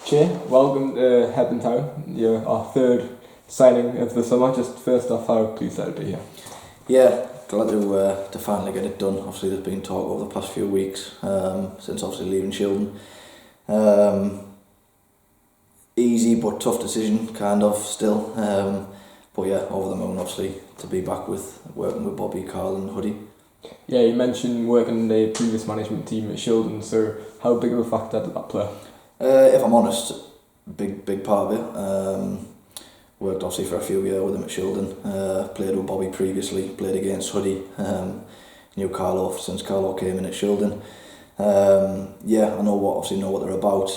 Chay, welcome to Hebburn Town. You're our third signing of the summer. Just first off, how pleased to be here. Yeah, glad to finally get it done. Obviously there's been talk over the past few weeks since obviously leaving Shildon. Easy but tough decision, kind of, still. But yeah, over the moon obviously to be back working with Bobby, Carl and Hoodie. Yeah, you mentioned working in the previous management team at Shildon, so how big of a factor did that play? If I'm honest, big part of it. Worked obviously for a few years with him at Shildon. Played with Bobby previously, played against Hoodie. Knew Carlo since Carlo came in at Shildon. Yeah, I know what they're about.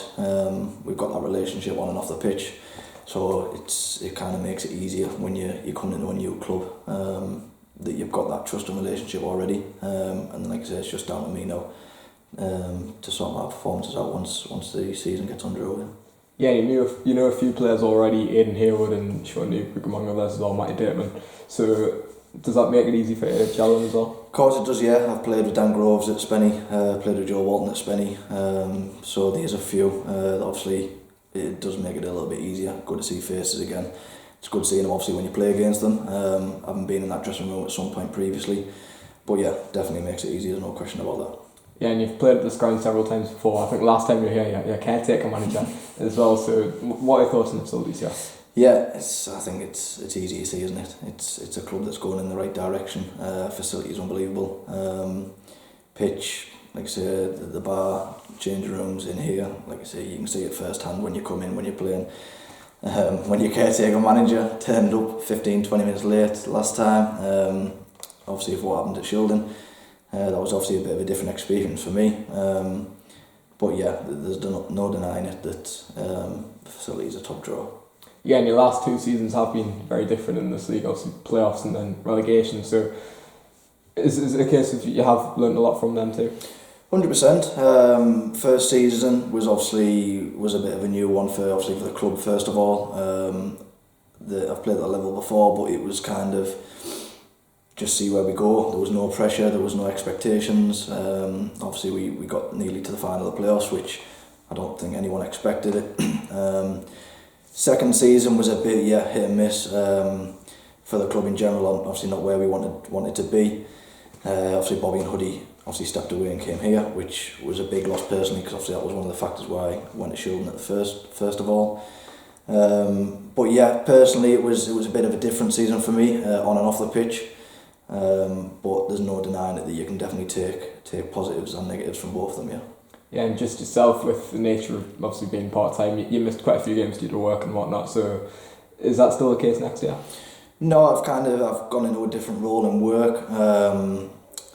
We've got that relationship on and off the pitch, so it kind of makes it easier when you come into a new club, that you've got that trust and relationship already. And like I say, it's just down to me now to sort my performances out once the season gets underway. Yeah, you know a few players already, Aidan Haywood and Sean Newbrook among others as well, Matty Dateman. So does that make it easy for you to gel in as well? Of course it does, yeah. I've played with Dan Groves at Spenny, played with Joe Walton at Spenny, so there's a few. Obviously it does make it a little bit easier. Good to see faces again. It's good seeing them obviously when you play against them. I haven't been in that dressing room at some point previously, but yeah, definitely makes it easy, there's no question about that. Yeah, and you've played at this ground several times before. I think last time you were here, you're caretaker manager as well. So, what are your thoughts on the facilities here? Yeah, I think it's easy to see, isn't it? It's a club that's going in the right direction. Facilities unbelievable. Pitch, like I say, the bar, changing rooms in here. Like I say, you can see it firsthand when you come in, when you're playing. When your caretaker manager turned up 15-20 minutes late last time. Obviously, for what happened at Shildon. That was obviously a bit of a different experience for me, but yeah, there's no denying it that the facility is a top draw. Yeah, and your last two seasons have been very different in this league, obviously playoffs and then relegation, so is it a case of you have learned a lot from them too? 100%. First season was a bit of a new one for the club first of all. I've played at that level before, but it was kind of just see where we go. There was no pressure, there was no expectations. Obviously we got nearly to the final of the playoffs, which I don't think anyone expected it. Second season was a bit hit and miss for the club in general, obviously not where we wanted to be. Obviously Bobby and Hoodie obviously stepped away and came here, which was a big loss personally, because obviously that was one of the factors why I went to Shildon at the first of all. But yeah, personally it was a bit of a different season for me, on and off the pitch. But there's no denying it that you can definitely take positives and negatives from both of them, yeah. Yeah, and just yourself, with the nature of obviously being part-time, you missed quite a few games due to work and whatnot, so is that still the case next year? No, I've gone into a different role in work,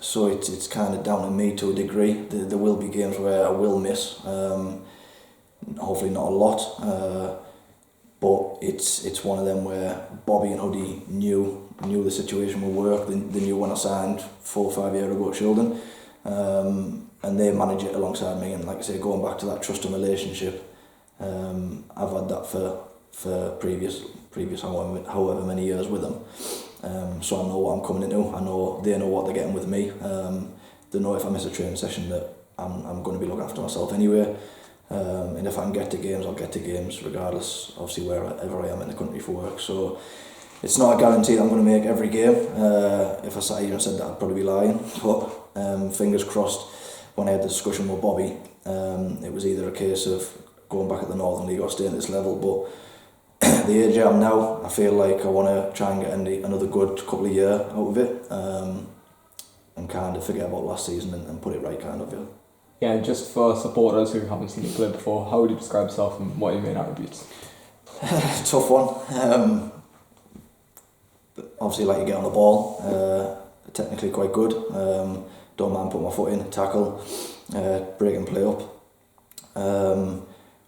so it's kind of down to me to a degree. There will be games where I will miss, hopefully not a lot, but it's one of them where Bobby and Hoodie knew the situation would work. They knew when I signed 4 or 5 years ago at Shildon, and they manage it alongside me. And like I say, going back to that trust and relationship, I've had that for previous however many years with them. So I know what I'm coming into. I know they know what they're getting with me. They know if I miss a training session that I'm going to be looking after myself anyway. And if I can get to games, I'll get to games regardless, obviously wherever I am in the country for work. So it's not a guarantee that I'm going to make every game. If I sat here and said that, I'd probably be lying. But fingers crossed, when I had the discussion with Bobby, it was either a case of going back at the Northern League or staying at this level. But the age I am now, I feel like I want to try and get another good couple of years out of it, and kind of forget about last season and put it right, kind of, yeah. Yeah, and just for supporters who haven't seen you play before, how would you describe yourself and what are your main attributes? Tough one. Obviously like to get on the ball, technically quite good, don't mind putting my foot in, tackle, break and play up.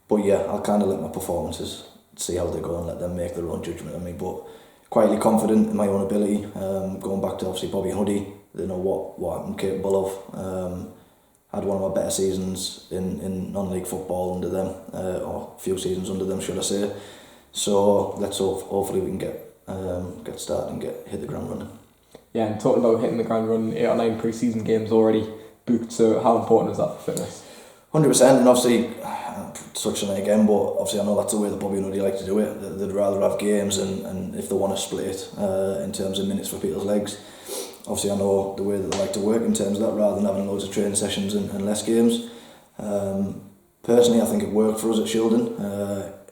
But yeah, I'll kind of let my performances see how they go and let them make their own judgment of me, but quietly confident in my own ability. Going back to obviously Bobby and Hoodie, they know what I'm capable of. Had one of my better seasons in non-league football under them, or a few seasons under them, should I say. So let's hopefully we can get started and hit the ground running. Yeah, and talking about hitting the ground running, 8 or 9 pre-season games already booked, so how important is that for fitness? 100%, and obviously touch on it again, but obviously I know that's the way that Bobby and Uddy like to do it. They'd rather have games, and if they want to split it in terms of minutes for people's legs, obviously I know the way that they like to work in terms of that, rather than having loads of training sessions and less games. Personally, I think it worked for us at Shildon,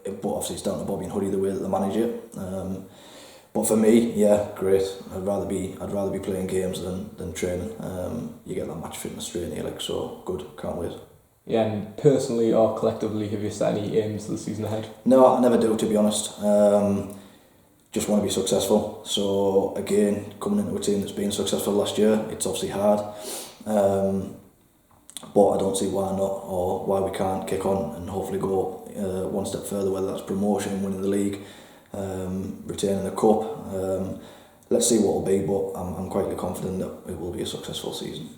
but obviously it's down to Bobby and Huddy the way that they manage it. But for me, yeah, great. I'd rather be playing games than training. You get that match fitness straight in here, like, so good. Can't wait. Yeah, and personally or collectively, have you set any aims for the season ahead? No, I never do, to be honest. Just want to be successful. So again, coming into a team that's been successful last year, it's obviously hard. But I don't see why not, or why we can't kick on and hopefully go one step further, whether that's promotion, winning the league, retaining the cup. Let's see what it'll be, but I'm quite confident that it will be a successful season.